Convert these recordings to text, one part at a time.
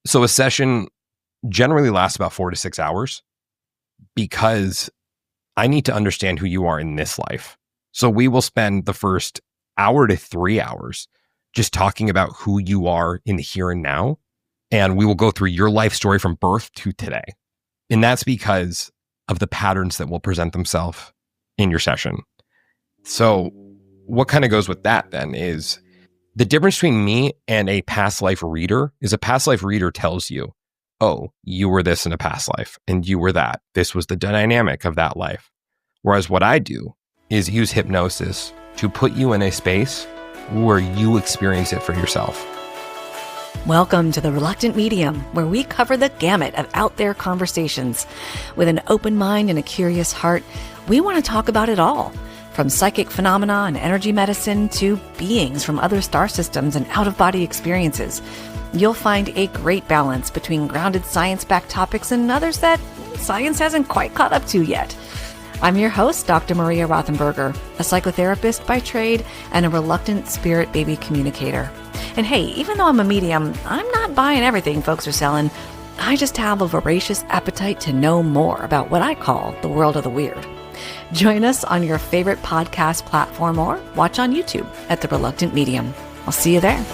So a session generally lasts about 4 to 6 hours because I need to understand who you are in this life. So we will spend the first hour to 3 hours just talking about who you are in the here and now. And we will go through your life story from birth to today. And that's because of the patterns that will present themselves in your session. So what kind of goes with that then is the difference between me and a past life reader is a past life reader tells you, oh, you were this in a past life and you were that. This was the dynamic of that life. Whereas what I do is use hypnosis to put you in a space where you experience it for yourself. Welcome to The Reluctant Medium, where we cover the gamut of out there conversations. With an open mind and a curious heart, we want to talk about it all. From psychic phenomena and energy medicine to beings from other star systems and out-of-body experiences. You'll find a great balance between grounded science-backed topics and others that science hasn't quite caught up to yet. I'm your host, Dr. Maria Rothenburger, a psychotherapist by trade and a reluctant spirit baby communicator. And hey, even though I'm a medium, I'm not buying everything folks are selling. I just have a voracious appetite to know more about what I call the world of the weird. Join us on your favorite podcast platform or watch on YouTube at The Reluctant Medium. I'll see you there.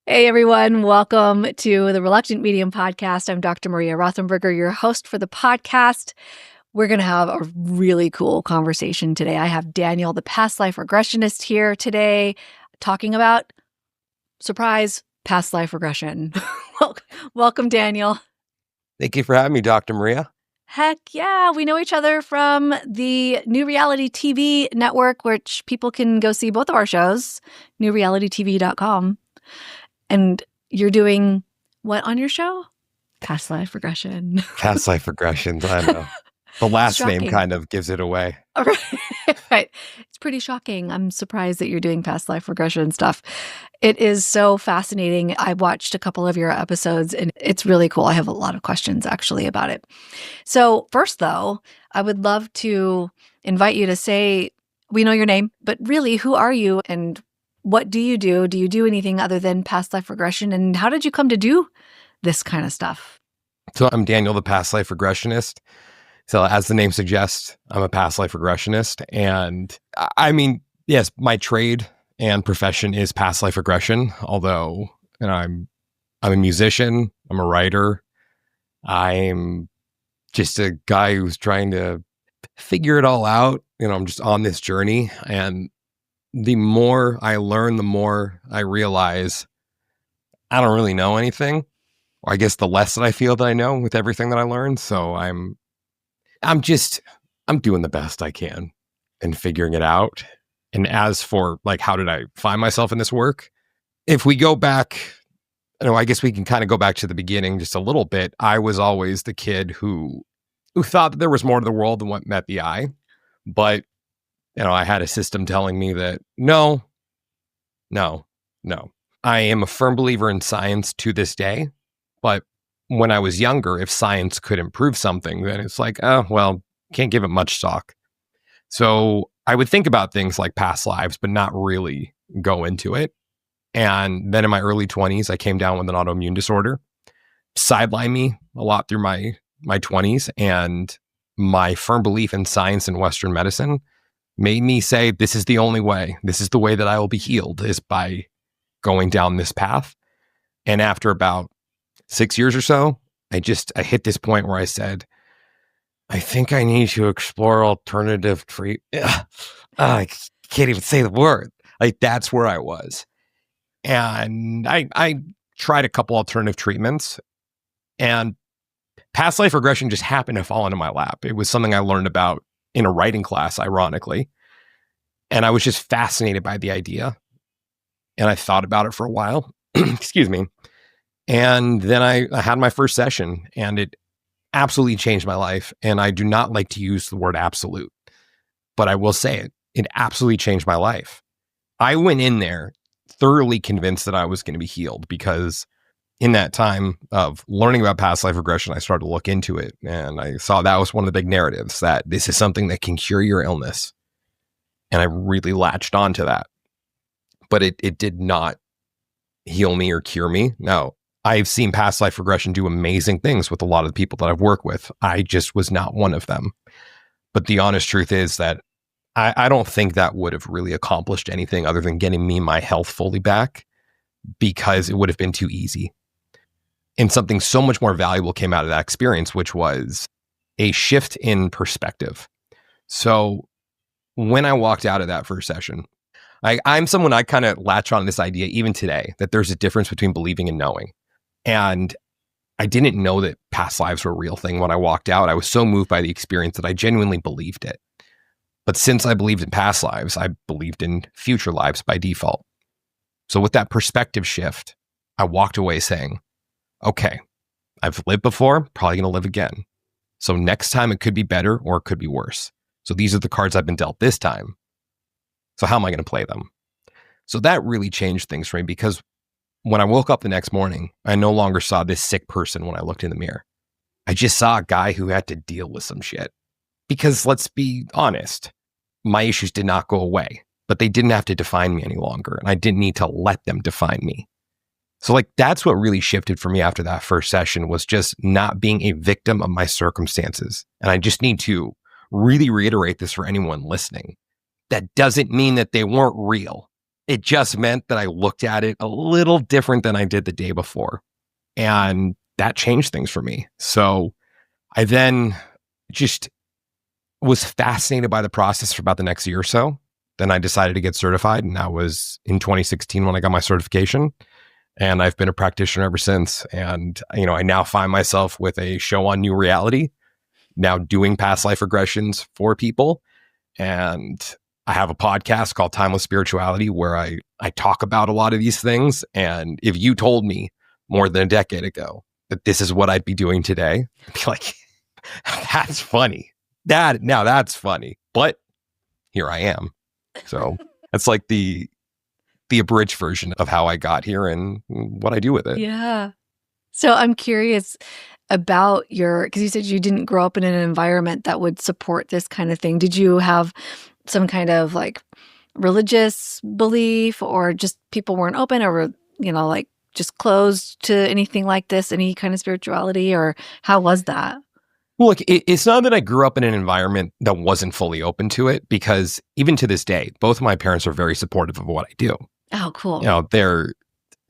Hey everyone, welcome to the Reluctant Medium podcast. I'm Dr. Maria Rothenburger, your host for the podcast. We're going to have a really cool conversation today. I have Daniel, the Past Life Regressionist, here today talking about, surprise, past life regression. Welcome, Daniel. Thank you for having me, Dr. Maria. Heck yeah. We know each other from the New Reality TV network, which people can go see both of our shows, newrealitytv.com. And you're doing what on your show? Past life regression. Past life regressions, I know. The last name kind of gives it away. Right. It's pretty shocking. I'm surprised that you're doing past life regression stuff. It is so fascinating. I watched a couple of your episodes and it's really cool. I have a lot of questions actually about it. So first though, I would love to invite you to say, we know your name, but really who are you and what do you do? Do you do anything other than past life regression? And how did you come to do this kind of stuff? So I'm Daniel, the Past Life Regressionist. So as the name suggests, I'm a past life regressionist. And I mean, yes, my trade and profession is past life regression, although I'm a musician, I'm a writer. I'm just a guy who's trying to figure it all out. I'm just on this journey. And the more I learn, the more I realize I don't really know anything. Or I guess the less that I feel that I know with everything that I learned. So I'm doing the best I can and figuring it out. And as for like, how did I find myself in this work? If we go back, I guess we can kind of go back to the beginning just a little bit. I was always the kid who thought that there was more to the world than what met the eye. But, I had a system telling me that no. I am a firm believer in science to this day. But when I was younger, if science could improve something, then it's like, oh, well, can't give it much stock. So I would think about things like past lives, but not really go into it. And then in my early 20s, I came down with an autoimmune disorder, sidelined me a lot through my 20s. And my firm belief in science and Western medicine made me say, this is the only way. This is the way that I will be healed, is by going down this path. And after about 6 years or so, I hit this point where I said, I think I need to explore alternative treatment. I can't even say the word. Like, that's where I was. And I tried a couple alternative treatments, and past life regression just happened to fall into my lap. It was something I learned about in a writing class, ironically. And I was just fascinated by the idea. And I thought about it for a while. Excuse me. And then I had my first session, and it absolutely changed my life. And I do not like to use the word absolute, but I will say it. It absolutely changed my life. I went in there thoroughly convinced that I was going to be healed, because in that time of learning about past life regression, I started to look into it, and I saw that was one of the big narratives, that this is something that can cure your illness. And I really latched onto that. But it did not heal me or cure me. No, I've seen past life regression do amazing things with a lot of the people that I've worked with. I just was not one of them. But the honest truth is that I don't think that would have really accomplished anything other than getting me my health fully back, because it would have been too easy. And something so much more valuable came out of that experience, which was a shift in perspective. So when I walked out of that first session, I'm someone, I kind of latch on this idea even today that there's a difference between believing and knowing. And I didn't know that past lives were a real thing when I walked out. I was so moved by the experience that I genuinely believed it. But since I believed in past lives, I believed in future lives by default. So with that perspective shift, I walked away saying, okay, I've lived before, probably going to live again. So next time it could be better or it could be worse. So these are the cards I've been dealt this time. So how am I going to play them? So that really changed things for me, because when I woke up the next morning, I no longer saw this sick person when I looked in the mirror. I just saw a guy who had to deal with some shit. Because let's be honest, my issues did not go away, but they didn't have to define me any longer. And I didn't need to let them define me. So like, that's what really shifted for me after that first session, was just not being a victim of my circumstances. And I just need to really reiterate this for anyone listening. That doesn't mean that they weren't real. It just meant that I looked at it a little different than I did the day before. And that changed things for me. So I then just was fascinated by the process for about the next year or so. Then I decided to get certified, and that was in 2016 when I got my certification. And I've been a practitioner ever since. And, I now find myself with a show on New Reality, now doing past life regressions for people. And I have a podcast called Timeless Spirituality where I talk about a lot of these things. And if you told me more than a decade ago that this is what I'd be doing today, I'd be like, that's funny. That's funny. But here I am. So that's like the abridged version of how I got here and what I do with it. Yeah. So I'm curious about because you said you didn't grow up in an environment that would support this kind of thing. Did you have some kind of like religious belief, or just people weren't open, or, like just closed to anything like this, any kind of spirituality, or how was that? Well, look, it's not that I grew up in an environment that wasn't fully open to it, because even to this day, both of my parents are very supportive of what I do. Oh, cool. They're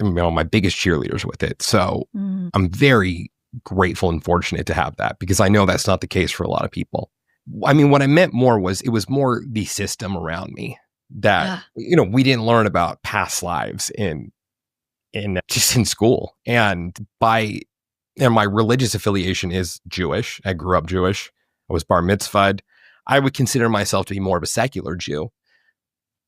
my biggest cheerleaders with it. So I'm very grateful and fortunate to have that, because I know that's not the case for a lot of people. I mean, what I meant more was, it was more the system around me that, we didn't learn about past lives in school. And my religious affiliation is Jewish. I grew up Jewish. I was bar mitzvahed. I would consider myself to be more of a secular Jew.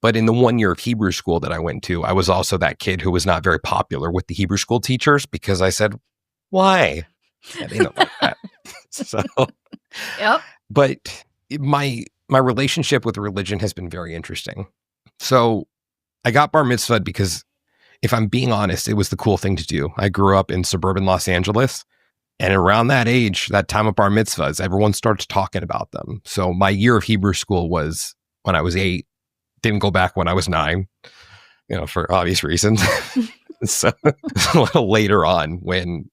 But in the 1 year of Hebrew school that I went to, I was also that kid who was not very popular with the Hebrew school teachers, because I said, why? Yeah, they don't like that. So, yep. But my relationship with religion has been very interesting. So I got bar mitzvahed because, if I'm being honest, it was the cool thing to do. I grew up in suburban Los Angeles, and around that age, that time of bar mitzvahs, everyone starts talking about them. So my year of Hebrew school was when I was 8, didn't go back when I was 9, for obvious reasons. So a little later on, when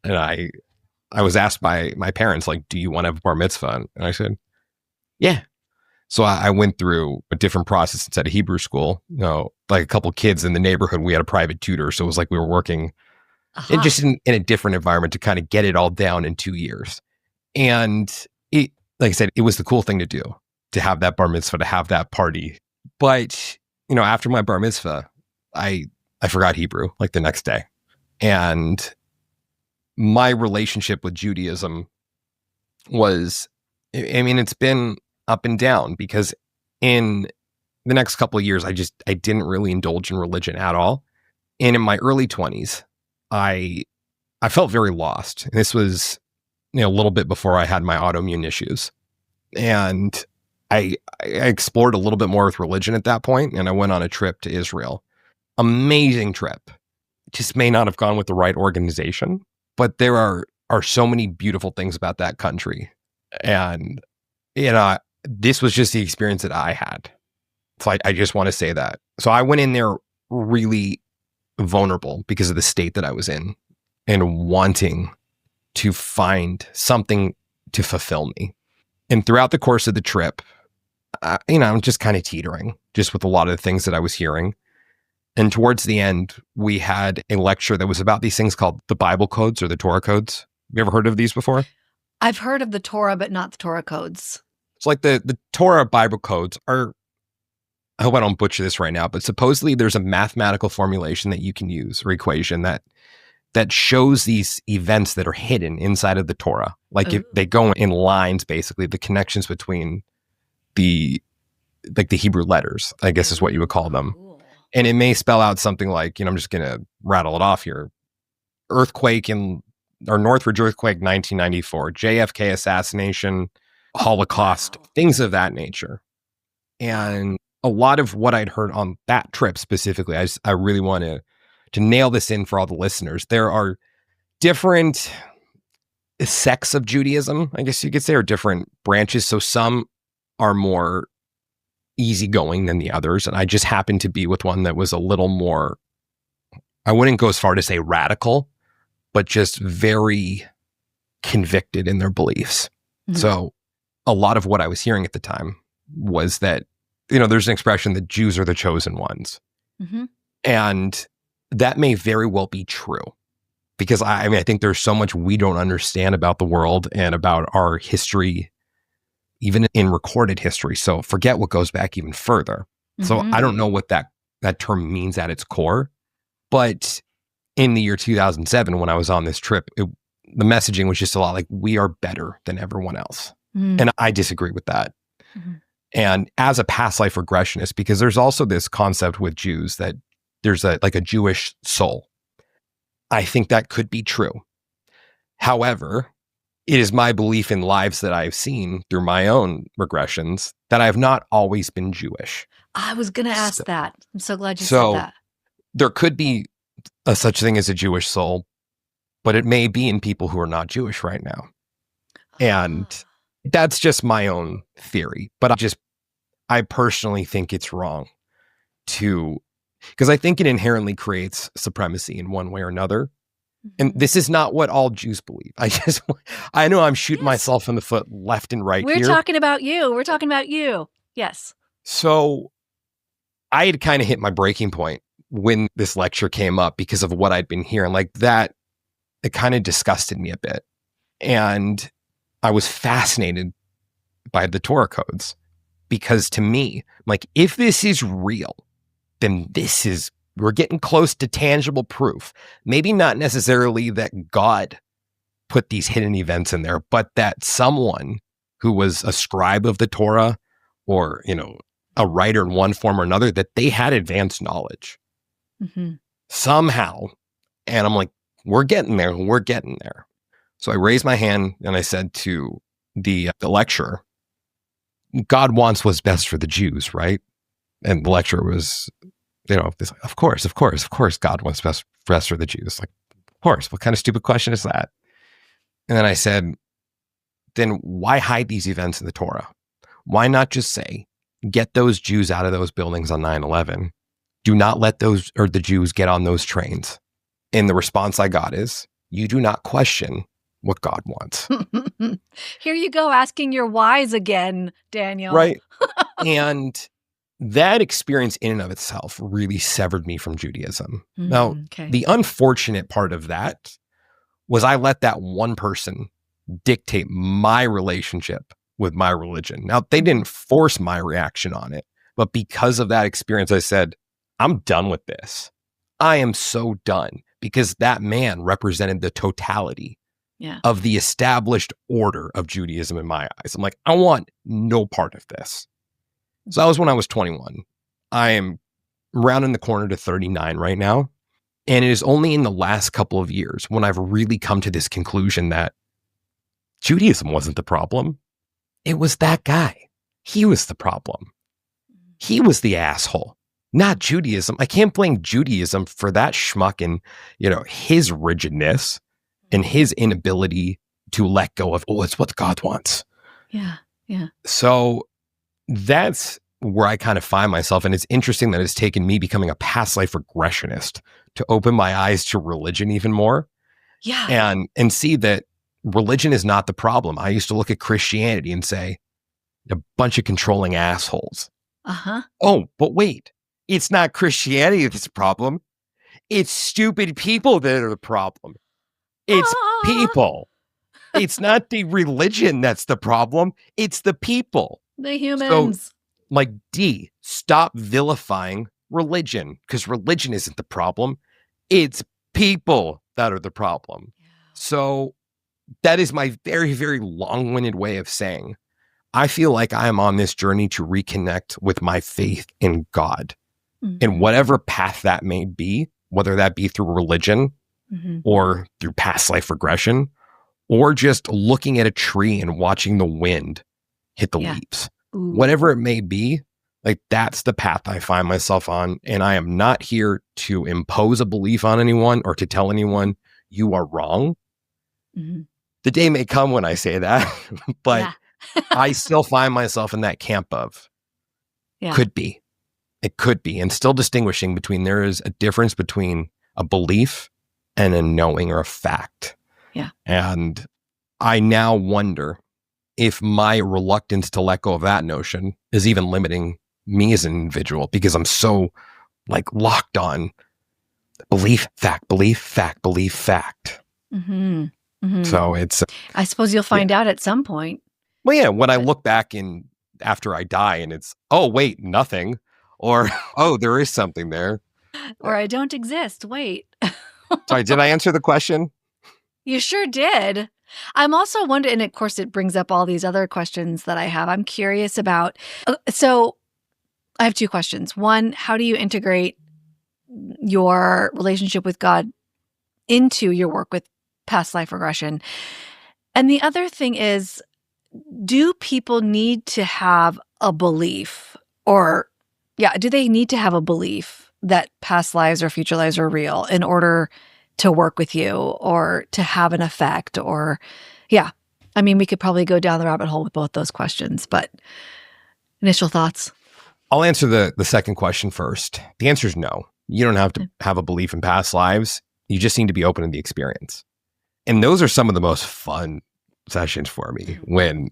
I was asked by my parents, like, do you want to have a bar mitzvah? And I said, yeah. So I went through a different process instead of Hebrew school. Like a couple kids in the neighborhood, we had a private tutor. So it was like we were working in a different environment to kind of get it all down in 2 years. And it, like I said, it was the cool thing to do, to have that bar mitzvah, to have that party. But, after my bar mitzvah, I forgot Hebrew like the next day. And my relationship with Judaism was, it's been up and down, because in the next couple of years, I didn't really indulge in religion at all. And in my early 20s, I felt very lost. And this was, a little bit before I had my autoimmune issues. And I explored a little bit more with religion at that point, and I went on a trip to Israel. Amazing trip. Just may not have gone with the right organization, but there are so many beautiful things about that country. And, this was just the experience that I had. So I just want to say that. So I went in there really vulnerable because of the state that I was in and wanting to find something to fulfill me. And throughout the course of the trip, I'm just kind of teetering just with a lot of the things that I was hearing. And towards the end, we had a lecture that was about these things called the Bible codes or the Torah codes. You ever heard of these before? I've heard of the Torah, but not the Torah codes. It's like the Torah Bible codes are, I hope I don't butcher this right now, but supposedly there's a mathematical formulation that you can use or equation that shows these events that are hidden inside of the Torah. Like if they go in lines, basically, the connections between the Hebrew letters, I guess is what you would call them. And it may spell out something like, I'm just going to rattle it off here. Northridge earthquake, 1994, JFK assassination, Holocaust, things of that nature. And a lot of what I'd heard on that trip specifically, I really want to nail this in for all the listeners. There are different sects of Judaism, I guess you could say, or different branches. So some are more easygoing than the others. And I just happened to be with one that was a little more, I wouldn't go as far to say radical, but just very convicted in their beliefs. Mm-hmm. So a lot of what I was hearing at the time was that, there's an expression that Jews are the chosen ones. Mm-hmm. And that may very well be true because I think there's so much we don't understand about the world and about our history, even in recorded history. So forget what goes back even further. Mm-hmm. So I don't know what that term means at its core, but in the year 2007, when I was on this trip, the messaging was just a lot like, we are better than everyone else. Mm-hmm. And I disagree with that. Mm-hmm. And as a past life regressionist, because there's also this concept with Jews that there's a Jewish soul. I think that could be true. However, it is my belief in lives that I've seen through my own regressions that I have not always been Jewish. I was going to ask that. I'm so glad you said that. There could be a such thing as a Jewish soul, but it may be in people who are not Jewish right now. And that's just my own theory. But I personally think it's wrong because I think it inherently creates supremacy in one way or another. And this is not what all Jews believe. I know I'm shooting myself in the foot left and right here. We're talking about you. Yes. So I had kind of hit my breaking point when this lecture came up because of what I'd been hearing. Like that, it kind of disgusted me a bit. And I was fascinated by the Torah codes because to me, like, if this is real, then we're getting close to tangible proof. Maybe not necessarily that God put these hidden events in there, but that someone who was a scribe of the Torah or, a writer in one form or another, that they had advanced knowledge somehow. And I'm like, we're getting there. So I raised my hand and I said to the lecturer, God wants what's best for the Jews, right? And the lecturer was, of course, God wants best for the Jews. Like, of course, what kind of stupid question is that? And then I said, then why hide these events in the Torah? Why not just say, get those Jews out of those buildings on 9/11. Do not let the Jews get on those trains. And the response I got is, you do not question what God wants. Here you go, asking your whys again, Daniel. Right. And that experience in and of itself really severed me from Judaism. Now, the unfortunate part of that was I let that one person dictate my relationship with my religion. Now, they didn't force my reaction on it, but because of that experience, I said, I'm done with this. I am so done, because that man represented the totality of the established order of Judaism in my eyes. I'm like, I want no part of this. So that was when I was 21. I am rounding the corner to 39 right now. And it is only in the last couple of years when I've really come to this conclusion that Judaism wasn't the problem. It was that guy. He was the problem. He was the asshole, not Judaism. I can't blame Judaism for that schmuck and, his rigidness and his inability to let go of, it's what God wants. Yeah. So that's where I kind of find myself. And it's interesting that it's taken me becoming a past life regressionist to open my eyes to religion even more. Yeah. And see that religion is not the problem. I used to look at Christianity and say, a bunch of controlling assholes. Uh-huh. Oh, but wait, it's not Christianity that's the problem. It's stupid people that are the problem. It's people. It's not the religion that's the problem. It's the people. The humans. So, like, stop vilifying religion, because religion isn't the problem. It's people that are the problem. Yeah. So that is my very, very long-winded way of saying, I feel like I am on this journey to reconnect with my faith in God. And whatever path that may be, whether that be through religion or through past life regression, or just looking at a tree and watching the wind hit the leaves, whatever it may be, like that's the path I find myself on. And I am not here to impose a belief on anyone or to tell anyone you are wrong. The day may come when I say that, but I still find myself in that camp of could be. It could be, and still distinguishing between, there is a difference between a belief and a knowing or a fact. Yeah. And I now wonder if my reluctance to let go of that notion is even limiting me as an individual, because I'm so like locked on belief, fact, belief, fact, belief, fact. So it's, I suppose you'll find out at some point. Well, yeah, when I look back in after I die and it's, oh, wait, nothing. Or, oh, there is something there. Or I don't exist. Wait. Sorry, did I answer the question? You sure did. I'm also wondering, and of course it brings up all these other questions that I have. I'm curious about, so I have two questions. One, how do you integrate your relationship with God into your work with past life regression? And the other thing is, do people need to have a belief, or do they need to have a belief that past lives or future lives are real in order to work with you or to have an effect? Or, I mean, we could probably go down the rabbit hole with both those questions, but initial thoughts? I'll answer the second question first. The answer is no. You don't have to have a belief in past lives. You just need to be open to the experience. And those are some of the most fun sessions for me, when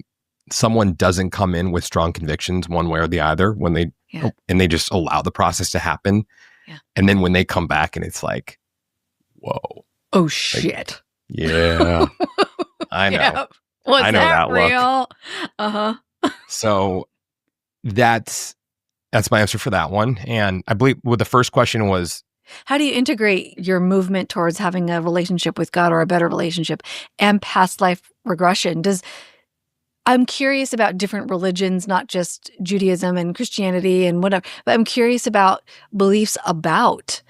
someone doesn't come in with strong convictions one way or the other, when they and they just allow the process to happen. And then when they come back and it's like, whoa. Oh, shit. Yeah. I know. Was I know that real? Look. So that's my answer for that one. And I believe the first question was, how do you integrate your movement towards having a relationship with God, or a better relationship, and past life regression? I'm curious about different religions, not just Judaism and Christianity and whatever, but I'm curious about beliefs about,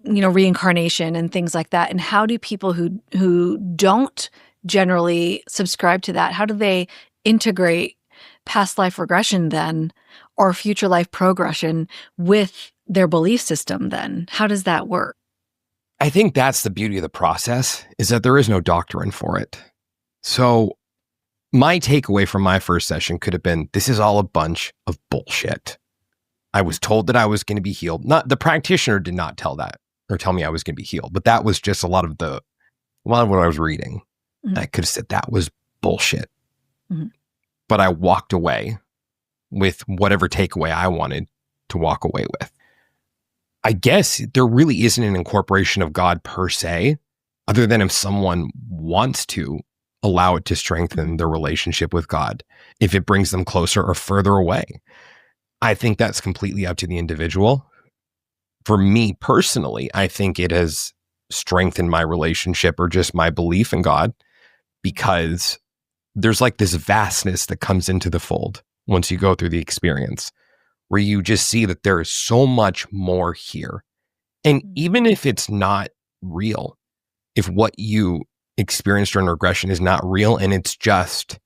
reincarnation and things like that. And how do people who don't generally subscribe to that, how do they integrate past life regression then, or future life progression with their belief system then? How does that work? I think that's the beauty of the process, is that there is no doctrine for it. So my takeaway from my first session could have been, this is all a bunch of bullshit. I was told that I was going to be healed. Not the practitioner did not tell that or tell me I was going to be healed, but that was just a lot of what I was reading. I could have said that was bullshit. But I walked away with whatever takeaway I wanted to walk away with. I guess there really isn't an incorporation of God per se, other than if someone wants to allow it to strengthen their relationship with God, if it brings them closer or further away. I think that's completely up to the individual. For me personally, I think it has strengthened my relationship, or just my belief in God, because there's like this vastness that comes into the fold once you go through the experience, where you just see that there is so much more here. And even if it's not real, if what you experienced during regression is not real, and it's just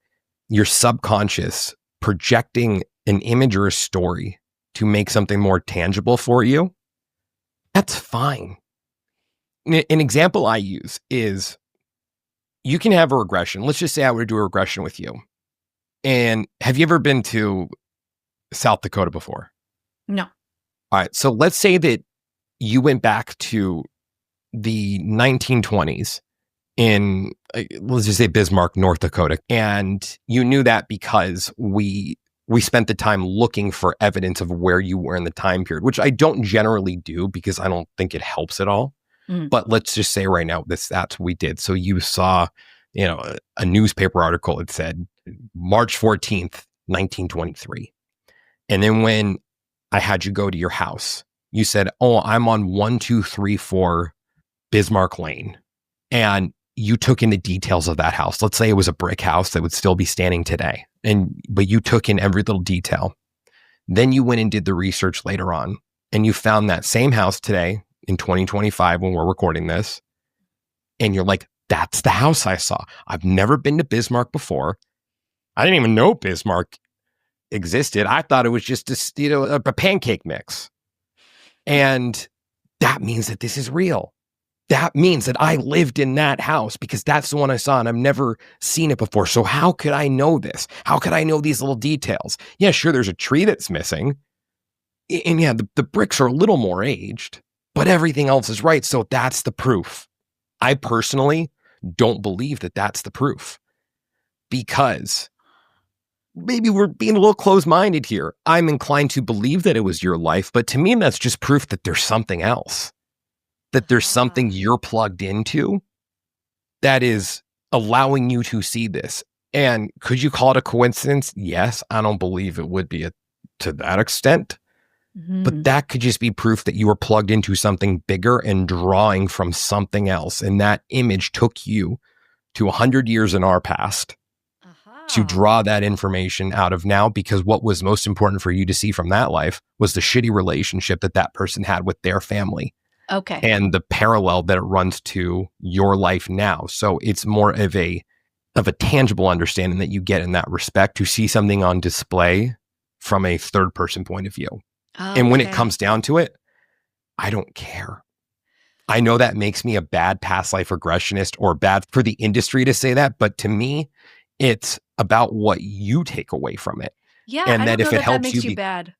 your subconscious projecting an image or a story to make something more tangible for you, that's fine. An example I use is, you can have a regression. Let's just say I were to do a regression with you. And have you ever been to South Dakota before? No. All right. So let's say that you went back to the 1920s in, let's just say Bismarck, North Dakota. And you knew that because we spent the time looking for evidence of where you were in the time period, which I don't generally do because I don't think it helps at all. But let's just say right now, that's what we did. So you saw, a newspaper article. It said March 14th, 1923. And then when I had you go to your house, you said, oh, I'm on 1234 Bismarck Lane. And you took in the details of that house. Let's say it was a brick house that would still be standing today. But you took in every little detail. Then you went and did the research later on, and you found that same house today in 2025 when we're recording this. And you're like, that's the house I saw. I've never been to Bismarck before. I didn't even know Bismarck existed. I thought it was just a pancake mix. And that means that this is real. That means that I lived in that house because that's the one I saw and I've never seen it before. So how could I know this? How could I know these little details? Yeah, sure, there's a tree that's missing. And yeah, the bricks are a little more aged, but everything else is right. So that's the proof. I personally don't believe that that's the proof because maybe we're being a little closed-minded here. I'm inclined to believe that it was your life, but to me, that's just proof that there's something else. That there's something you're plugged into that is allowing you to see this. And could you call it a coincidence? Yes, I don't believe it would be to that extent. But that could just be proof that you were plugged into something bigger and drawing from something else. And that image took you to 100 years in our past to draw that information out of now, because what was most important for you to see from that life was the shitty relationship that person had with their family. Okay. And the parallel that it runs to your life now. So it's more of a tangible understanding that you get in that respect to see something on display from a third person point of view. Okay. And when it comes down to it, I don't care. I know that makes me a bad past life regressionist or bad for the industry to say that, but to me, it's about what you take away from it. Yeah, and I that don't if know it that helps makes you you bad.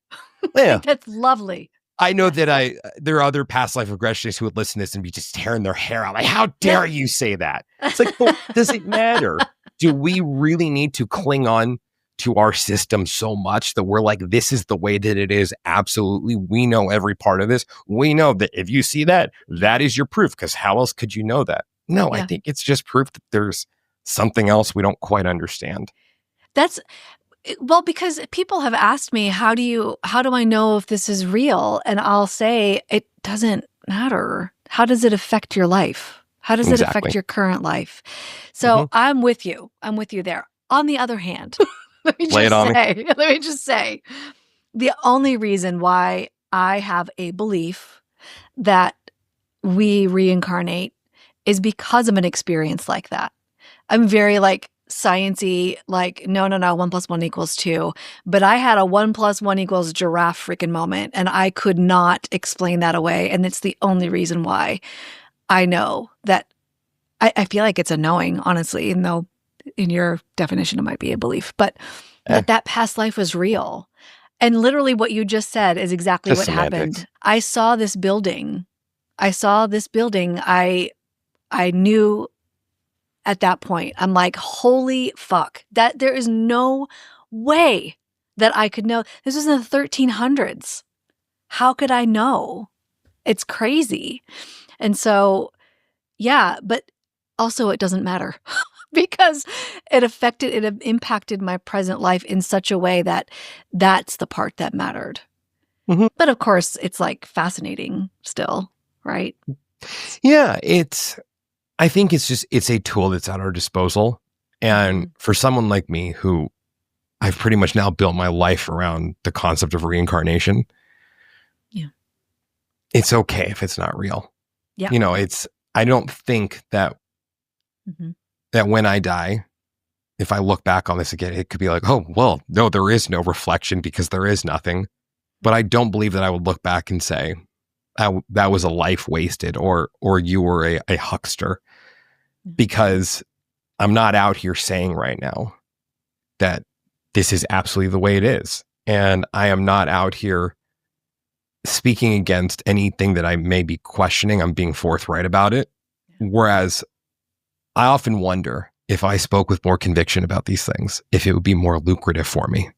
Yeah. That's lovely. I know that there are other past life regressionists who would listen to this and be just tearing their hair out. Like, how dare you say that? It's like, well, does it matter? Do we really need to cling on to our system so much that we're like, this is the way that it is? Absolutely. We know every part of this. We know that if you see that, that is your proof, because how else could you know that? No, yeah. I think it's just proof that there's something else we don't quite understand. Well, because people have asked me, how do I know if this is real? And I'll say, it doesn't matter. How does it affect your life? How does it affect your current life? So I'm with you. I'm with you there. On the other hand, let me just say, the only reason why I have a belief that we reincarnate is because of an experience like that. I'm very sciencey, no, 1 + 1 = 2. But I had a 1 + 1 = giraffe freaking moment, and I could not explain that away. And it's the only reason why I know that. I feel like it's a knowing, honestly, even though in your definition it might be a belief. But that past life was real. And literally what you just said is exactly what happened. I saw this building. I knew at that point, I'm like, holy fuck, that there is no way that I could know. This was in the 1300s. How could I know? It's crazy. And so, yeah, but also it doesn't matter because it impacted my present life in such a way that that's the part that mattered. But of course, it's fascinating still, right? Yeah, I think it's a tool that's at our disposal. And for someone like me, who I've pretty much now built my life around the concept of reincarnation. Yeah. It's okay if it's not real. Yeah. I don't think that that when I die, if I look back on this again, it could be like, oh, well, no, there is no reflection because there is nothing. But I don't believe that I would look back and say, that was a life wasted, or you were a huckster, because I'm not out here saying right now that this is absolutely the way it is. And I am not out here speaking against anything that I may be questioning. I'm being forthright about it. Whereas I often wonder if I spoke with more conviction about these things, if it would be more lucrative for me.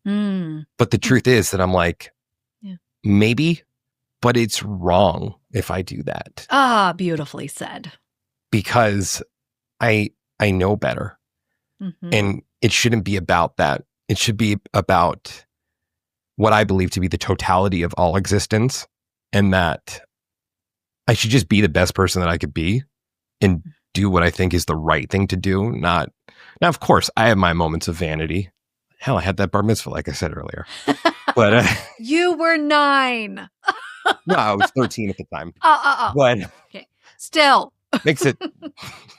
But the truth is that I'm like, maybe, but it's wrong if I do that. Ah, beautifully said. Because I know better. And it shouldn't be about that. It should be about what I believe to be the totality of all existence, and that I should just be the best person that I could be and do what I think is the right thing to do. Now, of course, I have my moments of vanity. Hell, I had that bar mitzvah, like I said earlier. But you were 9. No, I was 13 at the time. But okay. Still makes it a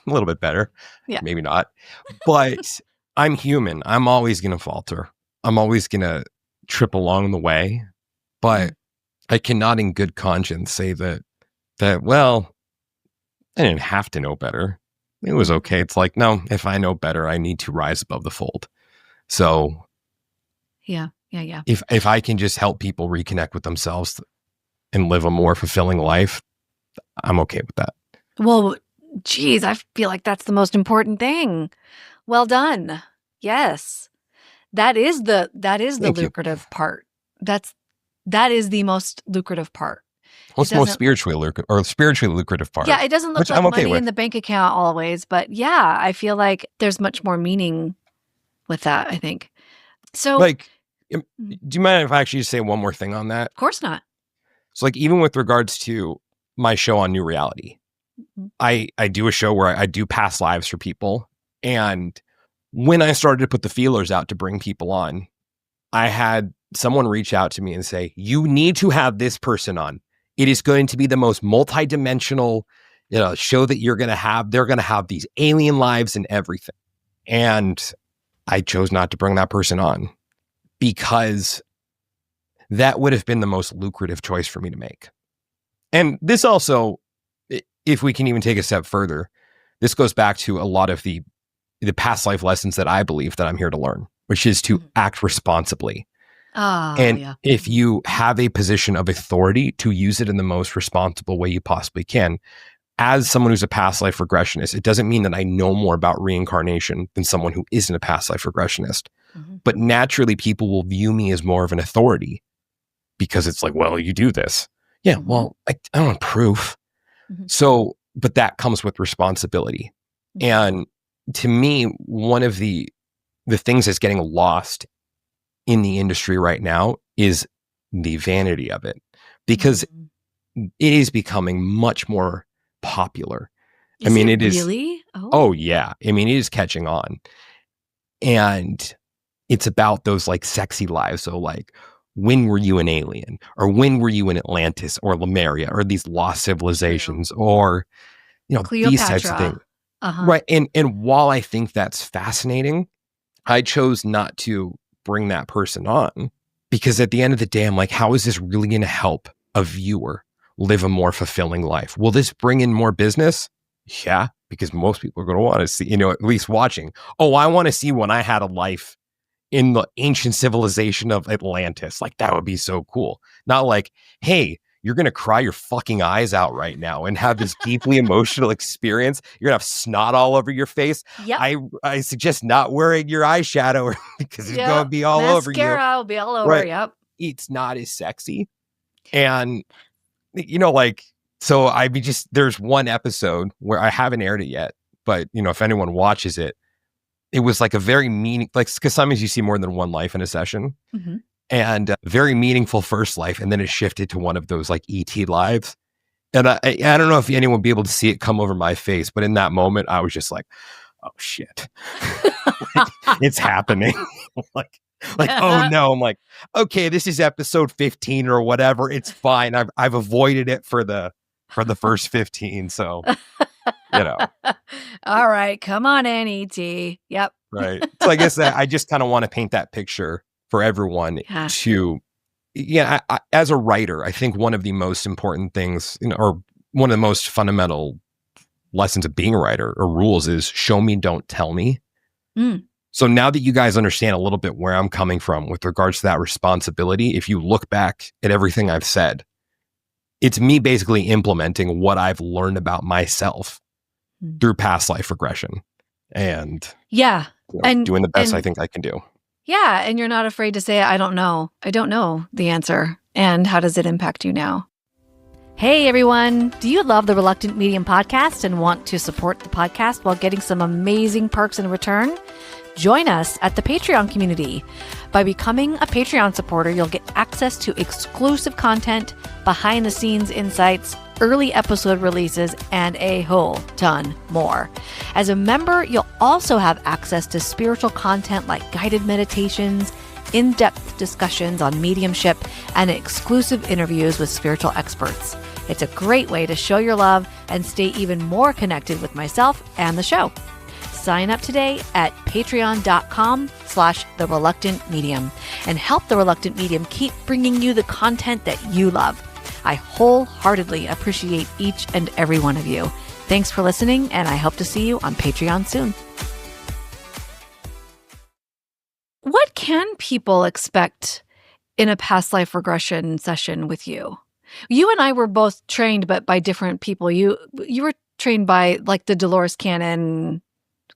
little bit better. Yeah. Maybe not. But I'm human. I'm always going to falter. I'm always going to trip along the way. But I cannot in good conscience say that, well, I didn't have to know better. It was okay. It's like, no, if I know better, I need to rise above the fold. So yeah. If I can just help people reconnect with themselves and live a more fulfilling life, I'm okay with that. Well, geez, I feel like that's the most important thing. Well done. Yes. That is the lucrative part. That is the most lucrative part. What's the most spiritually lucrative part? Yeah, it doesn't look like money in the bank account always, but yeah, I feel like there's much more meaning with that, I think. So, like, do you mind if I actually just say one more thing on that? Of course not. So, like, even with regards to my show on New Reality, I do a show where I do past lives for people. And when I started to put the feelers out to bring people on, I had someone reach out to me and say, you need to have this person on. It is going to be the most multidimensional, show that you're going to have. They're going to have these alien lives and everything. And I chose not to bring that person on because that would have been the most lucrative choice for me to make. And this also, if we can even take a step further, this goes back to a lot of the past life lessons that I believe that I'm here to learn, which is to act responsibly. If you have a position of authority, to use it in the most responsible way you possibly can. As someone who's a past life regressionist, it doesn't mean that I know more about reincarnation than someone who isn't a past life regressionist. But naturally, people will view me as more of an authority because it's like, well, you do this. Yeah, well, I don't have proof. So, but that comes with responsibility. And to me, one of the things that's getting lost in the industry right now is the vanity of it, because it is becoming much more popular. It is really? Oh yeah. It is catching on. And it's about those like sexy lives. So like, when were you an alien? Or when were you in Atlantis or Lemuria or these lost civilizations or, Cleopatra. These types of things. Right. And while I think that's fascinating, I chose not to bring that person on because at the end of the day, I'm like, how is this really going to help a viewer live a more fulfilling life? Will this bring in more business? Yeah, because most people are going to want to see, at least watching. Oh, I want to see when I had a life in the ancient civilization of Atlantis. Like, that would be so cool. Not like, hey, you're going to cry your fucking eyes out right now and have this deeply emotional experience. You're going to have snot all over your face. Yep. I suggest not wearing your eyeshadow because it's going to be all over you. Mascara will be all over, right. Yep. It's not as sexy. And, so there's one episode where I haven't aired it yet, but, if anyone watches it, it was like a very because sometimes you see more than one life in a session. And very meaningful first life, and then it shifted to one of those like ET lives. And I don't know if anyone would be able to see it come over my face, but in that moment, I was just like, "Oh shit, it's happening!" like, oh no! I'm like, okay, this is episode 15 or whatever. It's fine. I've avoided it for the first 15, so All right, come on in, ET. Yep. Right. So I guess I just kind of want to paint that picture for everyone to, as a writer, I think one of the most important things, or one of the most fundamental lessons of being a writer or rules is show me, don't tell me. So now that you guys understand a little bit where I'm coming from with regards to that responsibility, if you look back at everything I've said, it's me basically implementing what I've learned about myself through past life regression and doing the best I think I can do. Yeah. And you're not afraid to say, I don't know. I don't know the answer. And how does it impact you now? Hey, everyone. Do you love the Reluctant Medium podcast and want to support the podcast while getting some amazing perks in return? Join us at the Patreon community. By becoming a Patreon supporter, you'll get access to exclusive content, behind-the-scenes insights, early episode releases, and a whole ton more. As a member, you'll also have access to spiritual content like guided meditations, in-depth discussions on mediumship, and exclusive interviews with spiritual experts. It's a great way to show your love and stay even more connected with myself and the show. Sign up today at patreon.com/thereluctantmedium and help the Reluctant Medium keep bringing you the content that you love. I wholeheartedly appreciate each and every one of you. Thanks for listening, and I hope to see you on Patreon soon. What can people expect in a past life regression session with you? You and I were both trained, but by different people. You were trained by like the Dolores Cannon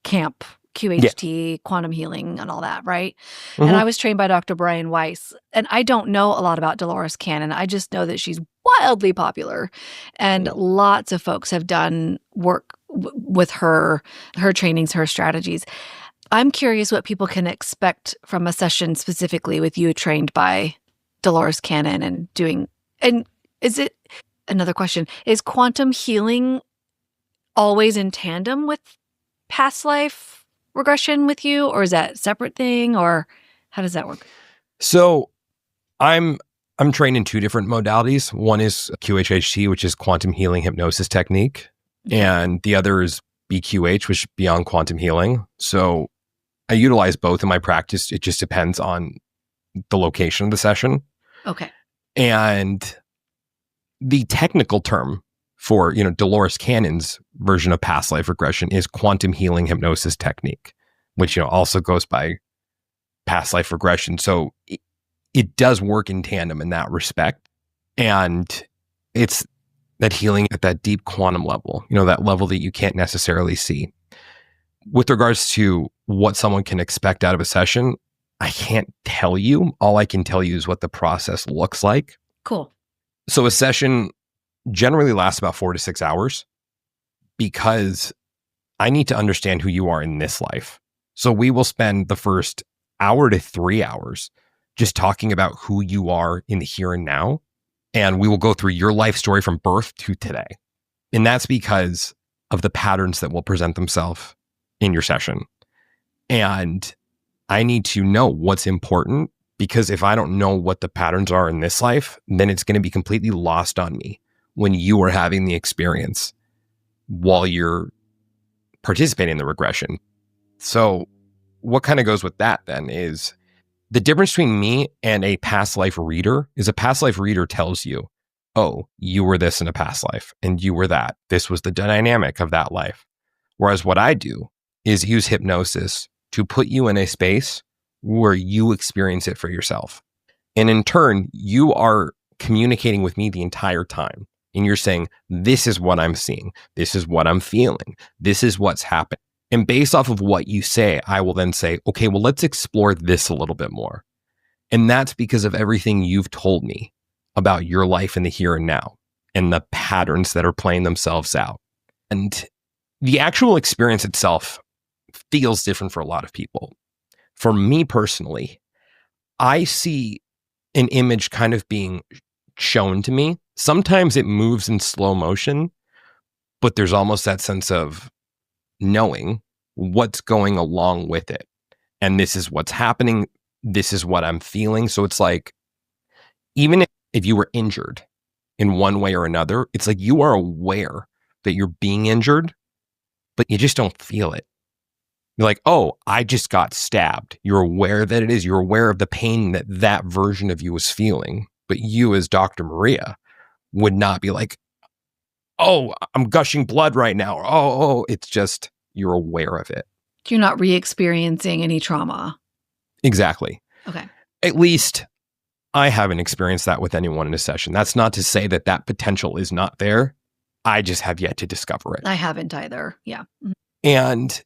camp, QHT, quantum healing, and all that, right? Mm-hmm. And I was trained by Dr. Brian Weiss. And I don't know a lot about Dolores Cannon. I just know that she's wildly popular. And lots of folks have done work with her trainings, her strategies. I'm curious what people can expect from a session specifically with you trained by Dolores Cannon and doing. And is it, another question, is quantum healing always in tandem with past life regression with you, or is that a separate thing, or how does that work? So I'm trained in two different modalities. One is QHHT, which is quantum healing hypnosis technique, and the other is BQH, which is beyond quantum healing. So I utilize both in my practice. It just depends on the location of the session. Okay. And the technical term for, Dolores Cannon's version of past life regression is quantum healing hypnosis technique, which, also goes by past life regression. So it does work in tandem in that respect. And it's that healing at that deep quantum level, that level that you can't necessarily see. With regards to what someone can expect out of a session, I can't tell you. All I can tell you is what the process looks like. Cool. So a session generally lasts about 4 to 6 hours because I need to understand who you are in this life. So we will spend the first hour to 3 hours just talking about who you are in the here and now. And we will go through your life story from birth to today. And that's because of the patterns that will present themselves in your session. And I need to know what's important, because if I don't know what the patterns are in this life, then it's going to be completely lost on me when you are having the experience while you're participating in the regression. So what kind of goes with that then is the difference between me and a past life reader is a past life reader tells you, oh, you were this in a past life and you were that. This was the dynamic of that life. Whereas what I do is use hypnosis to put you in a space where you experience it for yourself. And in turn, you are communicating with me the entire time. And you're saying, this is what I'm seeing. This is what I'm feeling. This is what's happening. And based off of what you say, I will then say, okay, well, let's explore this a little bit more. And that's because of everything you've told me about your life in the here and now and the patterns that are playing themselves out. And the actual experience itself feels different for a lot of people. For me personally, I see an image kind of being shown to me. Sometimes it moves in slow motion, but there's almost that sense of knowing what's going along with it. And this is what's happening. This is what I'm feeling. So it's like, even if you were injured in one way or another, it's like you are aware that you're being injured, but you just don't feel it. You're like, oh, I just got stabbed. You're aware that it is. You're aware of the pain that that version of you was feeling. But you as Dr. Maria would not be like, oh, I'm gushing blood right now. Or, oh, it's just, you're aware of it. You're not re-experiencing any trauma. Exactly. Okay. At least I haven't experienced that with anyone in a session. That's not to say that that potential is not there. I just have yet to discover it. I haven't either. Yeah. Mhm. And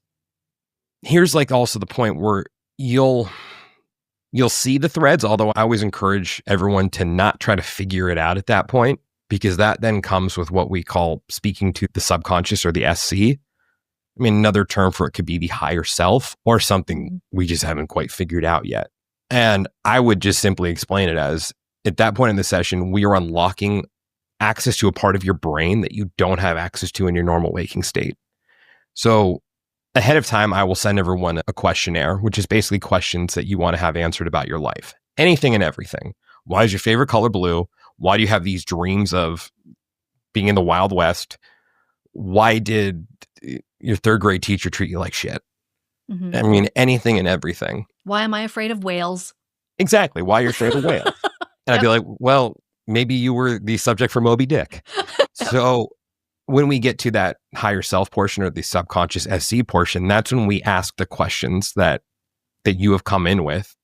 here's like also the point where you'll see the threads, although I always encourage everyone to not try to figure it out at that point, because that then comes with what we call speaking to the subconscious or the SC. I mean, another term for it could be the higher self or something we just haven't quite figured out yet. And I would just simply explain it as, at that point in the session, we are unlocking access to a part of your brain that you don't have access to in your normal waking state. So ahead of time, I will send everyone a questionnaire, which is basically questions that you want to have answered about your life. Anything and everything. Why is your favorite color blue? Why do you have these dreams of being in the Wild West? Why did your third grade teacher treat you like shit? Mhm. I mean, anything and everything. Why am I afraid of whales? Exactly. Why you're afraid of whales. And I'd be like, well, maybe you were the subject for Moby Dick. So when we get to that higher self portion or the subconscious SC portion, that's when we ask the questions that you have come in with.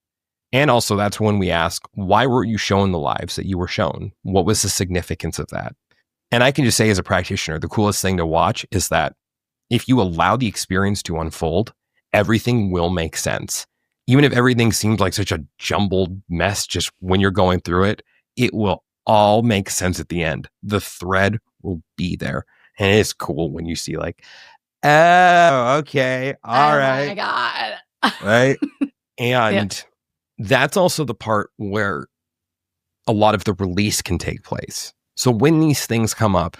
And also that's when we ask, why were you shown the lives that you were shown? What was the significance of that? And I can just say as a practitioner, the coolest thing to watch is that if you allow the experience to unfold, everything will make sense. Even if everything seems like such a jumbled mess, just when you're going through it, it will all make sense at the end. The thread will be there. And it is cool when you see like, oh, okay, all right. Oh my God. Right? And that's also the part where a lot of the release can take place. So when these things come up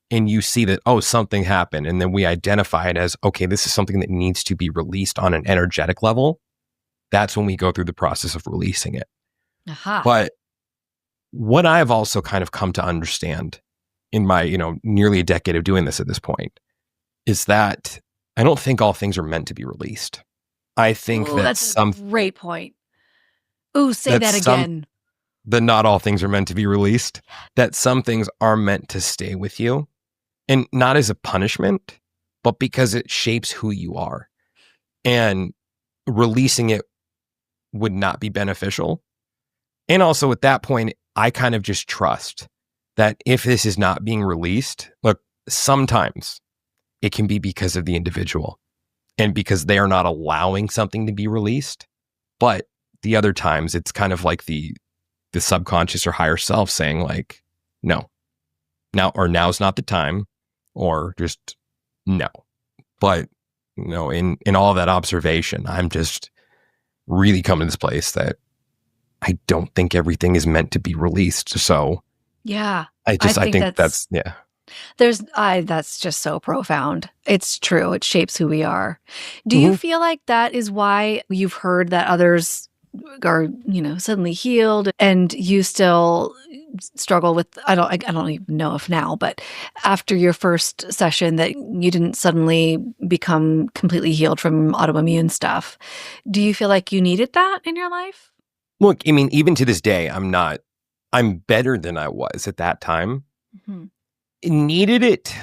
and you see that, oh, something happened, and then we identify it as, okay, this is something that needs to be released on an energetic level, that's when we go through the process of releasing it. Aha. But what I've also kind of come to understand in my, nearly a decade of doing this at this point is that I don't think all things are meant to be released. I think that that's a great point. Ooh, say that again. That not all things are meant to be released, that some things are meant to stay with you, and not as a punishment, but because it shapes who you are. And releasing it would not be beneficial. And also at that point, I kind of just trust that if this is not being released, look, sometimes it can be because of the individual and because they are not allowing something to be released. But the other times it's kind of like the subconscious or higher self saying like, no, now's not the time, or just no. But in all of that observation, I'm just really coming to this place that I don't think everything is meant to be released. So yeah, I think that's that's just so profound. It's true. It shapes who we are. Do you feel like that is why you've heard that others are, suddenly healed and you still struggle with, I don't even know if now, but after your first session that you didn't suddenly become completely healed from autoimmune stuff. Do you feel like you needed that in your life? Look, I mean, even to this day, I'm better than I was at that time. Mm-hmm. Needed it?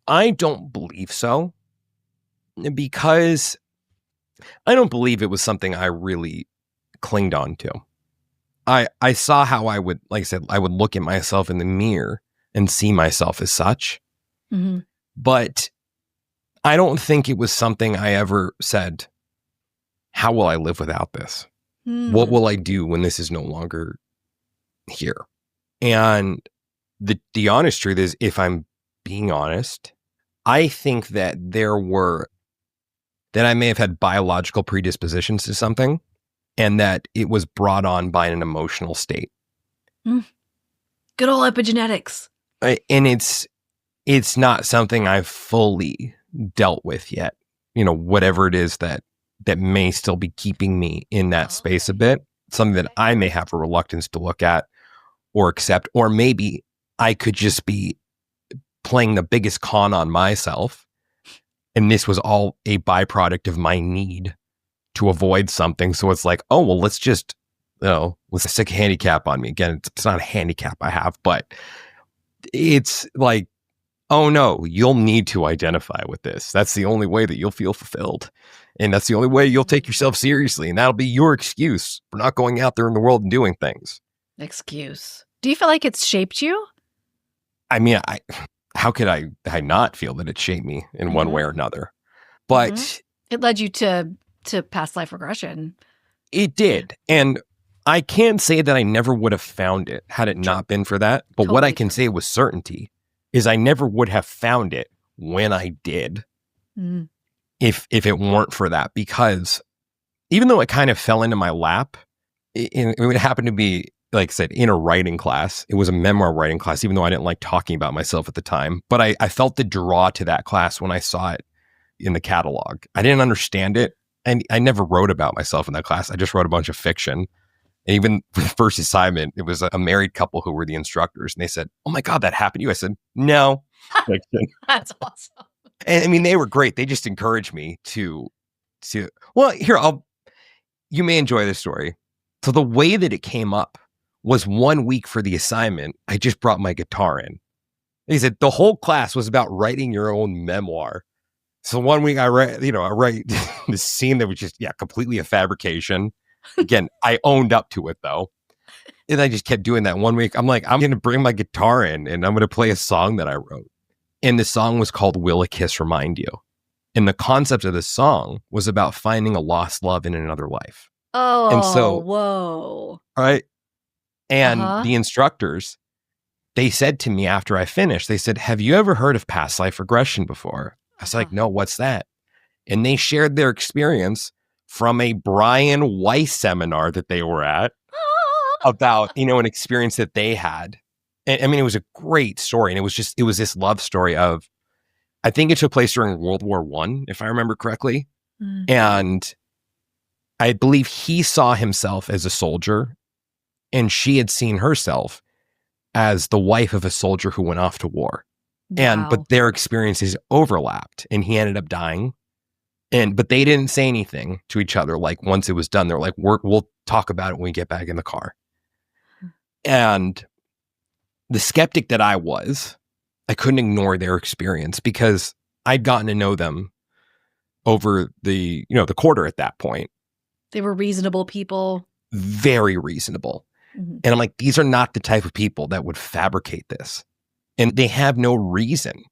I don't believe so, because I don't believe it was something I really clinged on to. I saw how I would, like I said, I would look at myself in the mirror and see myself as such. Mm-hmm. But I don't think it was something I ever said, how will I live without this? What will I do when this is no longer here? And the honest truth is, if I'm being honest, I think that I may have had biological predispositions to something, and that it was brought on by an emotional state. Good old epigenetics. And it's not something I've fully dealt with yet. Whatever it is that may still be keeping me in that space a bit, something that I may have a reluctance to look at or accept, or maybe I could just be playing the biggest con on myself. And this was all a byproduct of my need to avoid something. So it's like, oh, well, let's just, let's stick a handicap on me. Again, it's not a handicap I have, but it's like, oh no, you'll need to identify with this. That's the only way that you'll feel fulfilled. And that's the only way you'll take yourself seriously. And that'll be your excuse for not going out there in the world and doing things. Excuse. Do you feel like it's shaped you? I mean, how could I not feel that it shaped me in one way or another? But it led you to past life regression. It did. And I can't say that I never would have found it had it not been for that. But what I can say with certainty is I never would have found it when I did if it weren't for that. Because even though it kind of fell into my lap, it happened to be, like I said, in a writing class. It was a memoir writing class, even though I didn't like talking about myself at the time. But I felt the draw to that class when I saw it in the catalog. I didn't understand it. And I never wrote about myself in that class. I just wrote a bunch of fiction. And even for the first assignment, it was a married couple who were the instructors. And they said, "Oh my God, that happened to you?" I said, "No." That's awesome. And I mean, they were great. They just encouraged me to well, here, you may enjoy this story. So the way that it came up was 1 week for the assignment. I just brought my guitar in. They said the whole class was about writing your own memoir. So 1 week I write this scene that was just, completely a fabrication. Again, I owned up to it though. And I just kept doing that 1 week. I'm like, I'm going to bring my guitar in and I'm going to play a song that I wrote. And the song was called Will a Kiss Remind You? And the concept of the song was about finding a lost love in another life. Oh, and so, whoa. Right. And the instructors, they said to me after I finished, they said, "Have you ever heard of past life regression before?" I was like, "No, what's that?" And they shared their experience from a Brian Weiss seminar that they were at about, an experience that they had. And, I mean, it was a great story. And it was this love story of, I think it took place during World War I, if I remember correctly. And I believe he saw himself as a soldier and she had seen herself as the wife of a soldier who went off to war. Wow. But their experiences overlapped and he ended up dying. But they didn't say anything to each other. Like once it was done, they're like, we'll talk about it when we get back in the car. And the skeptic that I was, I couldn't ignore their experience because I'd gotten to know them over the quarter at that point. They were reasonable people. Very reasonable. And I'm like, these are not the type of people that would fabricate this. And they have no reason.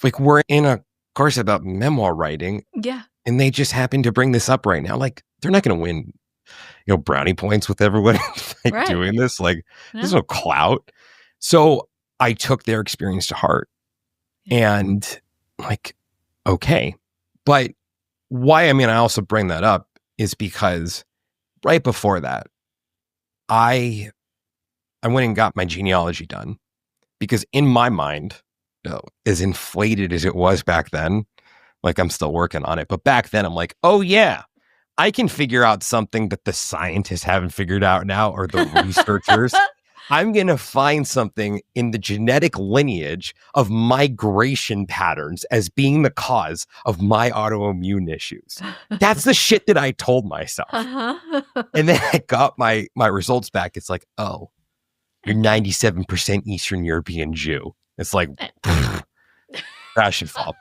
Like, we're in a course about memoir writing. Yeah. And they just happen to bring this up right now. Like, they're not going to win, brownie points with everyone doing this. Like, there's no clout. So I took their experience to heart and like, okay. But why, I also bring that up is because right before that, I went and got my genealogy done because in my mind, as inflated as it was back then, like I'm still working on it. But back then I'm like, oh yeah, I can figure out something that the scientists haven't figured out now or the researchers. I'm going to find something in the genetic lineage of migration patterns as being the cause of my autoimmune issues. That's the shit that I told myself. And then I got my results back. It's like, oh, you're 97% Eastern European Jew. It's like, that should fall.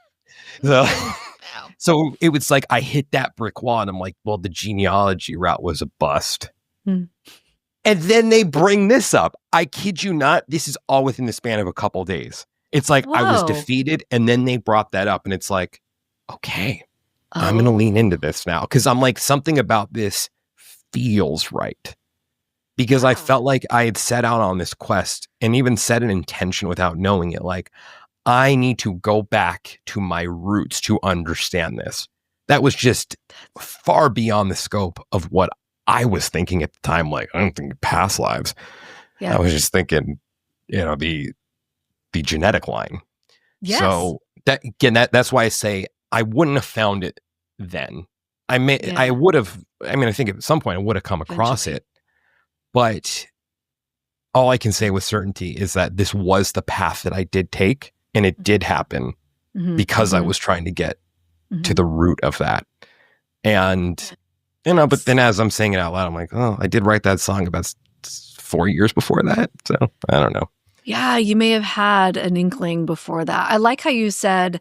So it was like, I hit that brick wall and I'm like, well, the genealogy route was a bust. And then they bring this up. I kid you not. This is all within the span of a couple of days. It's like, I was defeated. And then they brought that up. And it's like, okay, I'm going to lean into this now. Because I'm like, something about this feels right. Because I felt like I had set out on this quest and even set an intention without knowing it. Like, I need to go back to my roots to understand this. That was just far beyond the scope of what I was thinking at the time. Like, I don't think past lives. I was just thinking, the genetic line. Yes. So that's why I say I wouldn't have found it then. I would have. I think at some point I would have come across it, but all I can say with certainty is that this was the path that I did take, and it did happen because I was trying to get to the root of that, and. But then as I'm saying it out loud, I'm like, oh, I did write that song about 4 years before that. So I don't know. Yeah, you may have had an inkling before that. I like how you said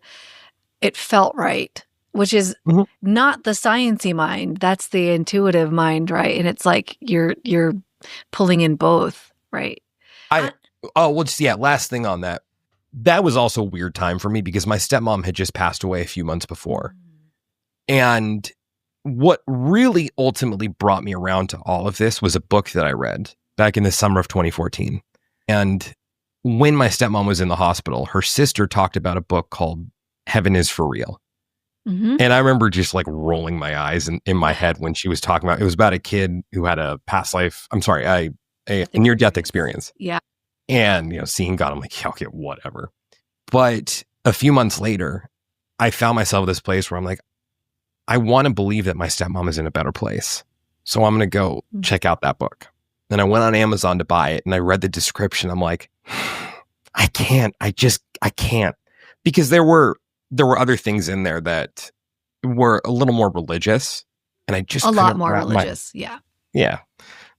it felt right, which is Mhm. not the sciencey mind. That's the intuitive mind, right? And it's like you're pulling in both, right? I I, oh well, just yeah. Last thing on that. That was also a weird time for me because my stepmom had just passed away a few months before, and what really ultimately brought me around to all of this was a book that I read back in the summer of 2014. And when my stepmom was in the hospital, her sister talked about a book called Heaven is for Real. Mhm. And I remember just like rolling my eyes in my head when she was talking about it. Was about a kid who had a past life, I'm sorry, a near death experience. Yeah. And, seeing God, I'm like, yeah, okay, whatever. But a few months later, I found myself at this place where I'm like, I want to believe that my stepmom is in a better place. So I'm going to go check out that book. And I went on Amazon to buy it and I read the description. I'm like, I can't. I can't. Because there were other things in there that were a little more religious. And I just A lot couldn't more wrap my, religious. Yeah. yeah,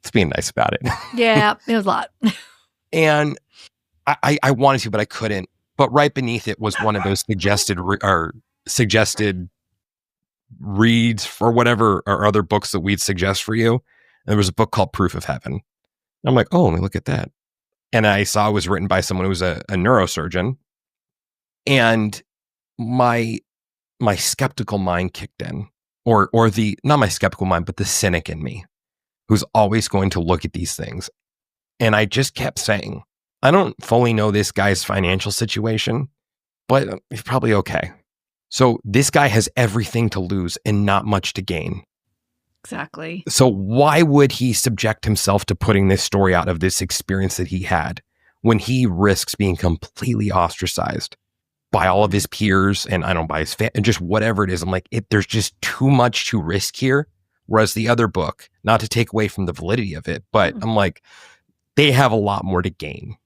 it's being nice about it. Yeah, it was a lot. And I wanted to, but I couldn't. But right beneath it was one of those suggested reads for whatever or other books that we'd suggest for you. And there was a book called Proof of Heaven. And I'm like, oh, let me look at that. And I saw it was written by someone who was a neurosurgeon. And my skeptical mind kicked in, or the not my skeptical mind, but the cynic in me, who's always going to look at these things. And I just kept saying, I don't fully know this guy's financial situation, but he's probably okay. So this guy has everything to lose and not much to gain. Exactly. So why would he subject himself to putting this story out of this experience that he had when he risks being completely ostracized by all of his peers and I don't know, by his and just whatever it is? I'm like, there's just too much to risk here. Whereas the other book, not to take away from the validity of it, but I'm like, they have a lot more to gain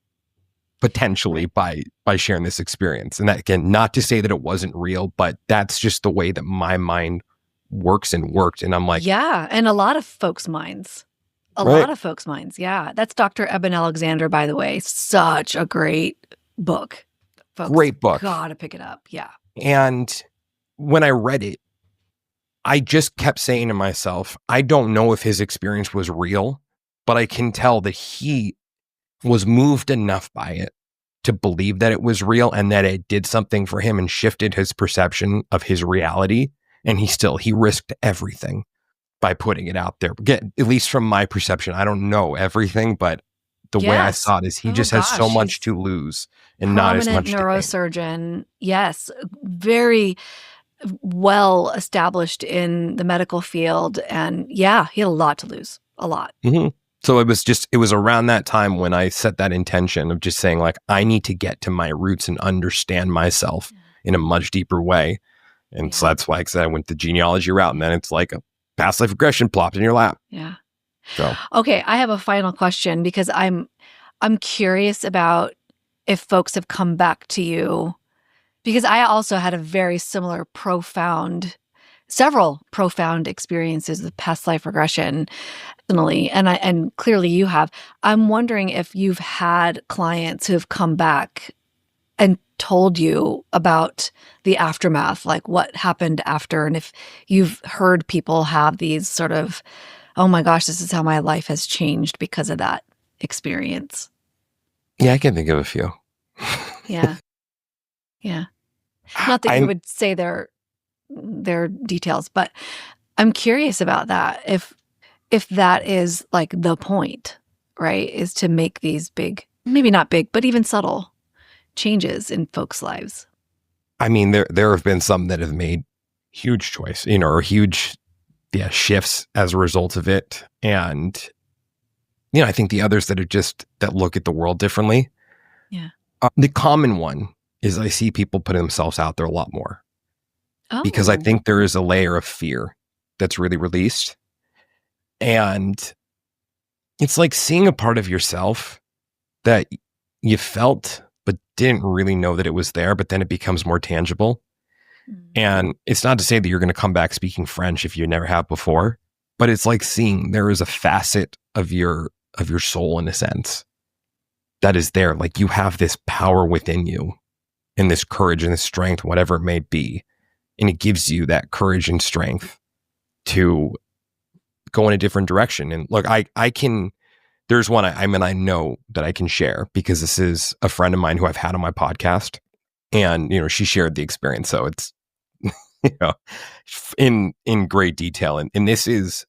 potentially by sharing this experience. And that, again, not to say that it wasn't real, but that's just the way that my mind works and worked. And I'm like, yeah, and a lot of folks' minds. Yeah. That's Dr. Eben Alexander, by the way. Such a great book. Folks, great book. Gotta pick it up. Yeah. And when I read it, I just kept saying to myself, I don't know if his experience was real, but I can tell that he was moved enough by it to believe that it was real and that it did something for him and shifted his perception of his reality. And he risked everything by putting it out there. At least from my perception, I don't know everything, but the way I saw it is he just has so much to lose and not as much to gain. Neurosurgeon. Yes. Very well established in the medical field. And yeah, he had a lot to lose. A lot. Mm-hmm. So it was around that time when I set that intention of just saying, like, I need to get to my roots and understand myself in a much deeper way. And so that's why, like I said, I went the genealogy route, and then it's like a past life regression plopped in your lap. Yeah. So, okay, I have a final question because I'm curious about if folks have come back to you, because I also had a very similar several profound experiences with past life regression. And clearly you have. I'm wondering if you've had clients who have come back and told you about the aftermath, like what happened after, and if you've heard people have these sort of, oh my gosh, this is how my life has changed because of that experience. Yeah, I can think of a few. Yeah. Yeah. Not that you would say their details, but I'm curious about that. If that is like the point, right, is to make these big, maybe not big, but even subtle changes in folks' lives. I mean, there have been some that have made huge choice, or huge shifts as a result of it. And, I think the others that look at the world differently. Yeah. The common one is I see people putting themselves out there a lot more. Oh. Because I think there is a layer of fear that's really released. And it's like seeing a part of yourself that you felt but didn't really know that it was there, but then it becomes more tangible. And it's not to say that you're going to come back speaking French if you never have before, but it's like seeing there is a facet of your soul, in a sense, that is there. Like, you have this power within you and this courage and this strength, whatever it may be. And it gives you that courage and strength to go in a different direction. And look, there's one I know that I can share, because this is a friend of mine who I've had on my podcast, and, she shared the experience. So it's, in great detail. And this is,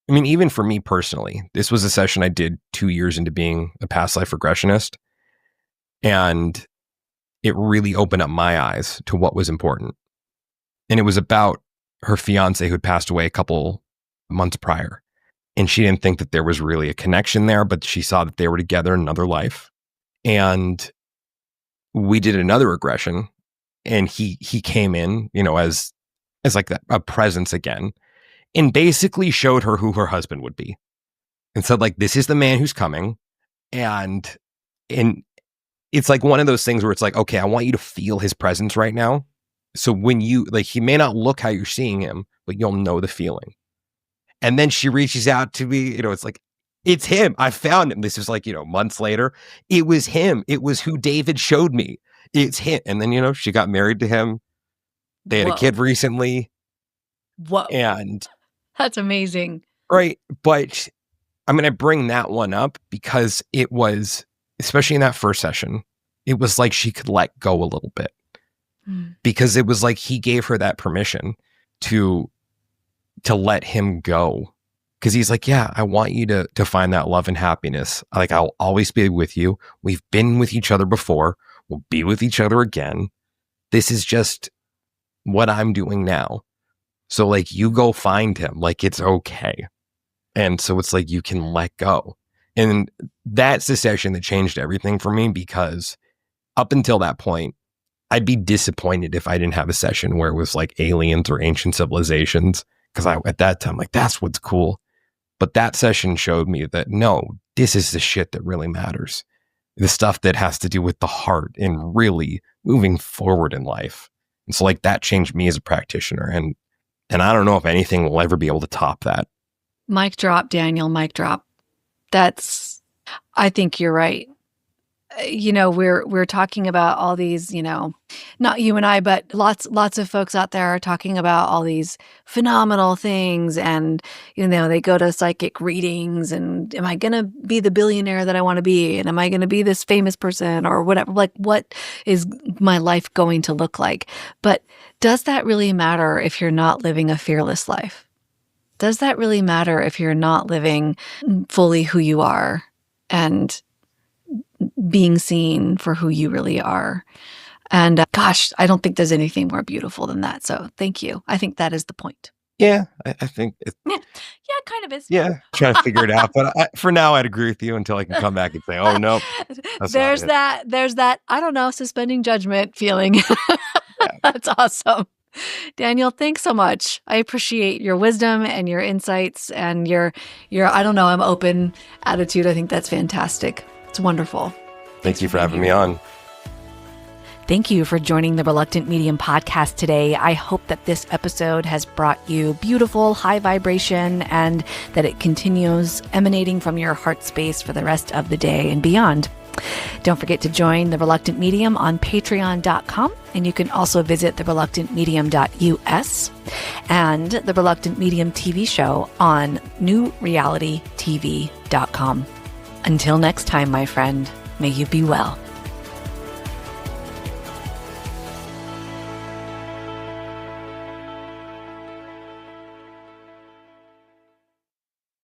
even for me personally, this was a session I did 2 years into being a past life regressionist. And it really opened up my eyes to what was important. And it was about her fiance who had passed away a couple months prior. And she didn't think that there was really a connection there, but she saw that they were together in another life. And we did another regression, and he came in, as like a presence again, and basically showed her who her husband would be, and said, like, this is the man who's coming. And it's like one of those things where it's like, okay, I want you to feel his presence right now. So when you, like, he may not look how you're seeing him, but you'll know the feeling. And then she reaches out to me, it's like, it's him. I found him. This is like, months later. It was him. It was who David showed me. It's him. And then, she got married to him. They had a kid recently. Whoa. And that's amazing. Right. But I bring that one up because it was, especially in that first session, it was like she could let go a little bit. Because it was like he gave her that permission to let him go. Because he's like, yeah, I want you to find that love and happiness. Like, I'll always be with you. We've been with each other before. We'll be with each other again. This is just what I'm doing now. So, like, you go find him. Like, it's okay. And so it's like you can let go. And that's the session that changed everything for me, because up until that point, I'd be disappointed if I didn't have a session where it was like aliens or ancient civilizations, because at that time, like, that's what's cool. But that session showed me that, no, this is the shit that really matters. The stuff that has to do with the heart and really moving forward in life. And so, like, that changed me as a practitioner. And I don't know if anything will ever be able to top that. Mic drop, Daniel, mic drop. I think you're right. We're talking about all these, not you and I, but lots of folks out there are talking about all these phenomenal things, and, they go to psychic readings, and am I going to be the billionaire that I want to be? And am I going to be this famous person or whatever? Like, what is my life going to look like? But does that really matter if you're not living a fearless life? Does that really matter if you're not living fully who you are and being seen for who you really are? And gosh, I don't think there's anything more beautiful than that. So thank you. I think that is the point. Yeah, I think it's... Yeah, it kind of is. Yeah, trying to figure it out. But for now, I'd agree with you until I can come back and say, oh, no. There's that, I don't know, suspending judgment feeling. Yeah. That's awesome. Daniel, thanks so much. I appreciate your wisdom and your insights and your I don't know, I'm open attitude. I think that's fantastic. It's wonderful. Thank you for having me on. Thank you for joining the Reluctant Medium podcast today. I hope that this episode has brought you beautiful, high vibration, and that it continues emanating from your heart space for the rest of the day and beyond. Don't forget to join The Reluctant Medium on patreon.com, and you can also visit thereluctantmedium.us and the Reluctant Medium TV show on newrealitytv.com. Until next time, my friend, may you be well.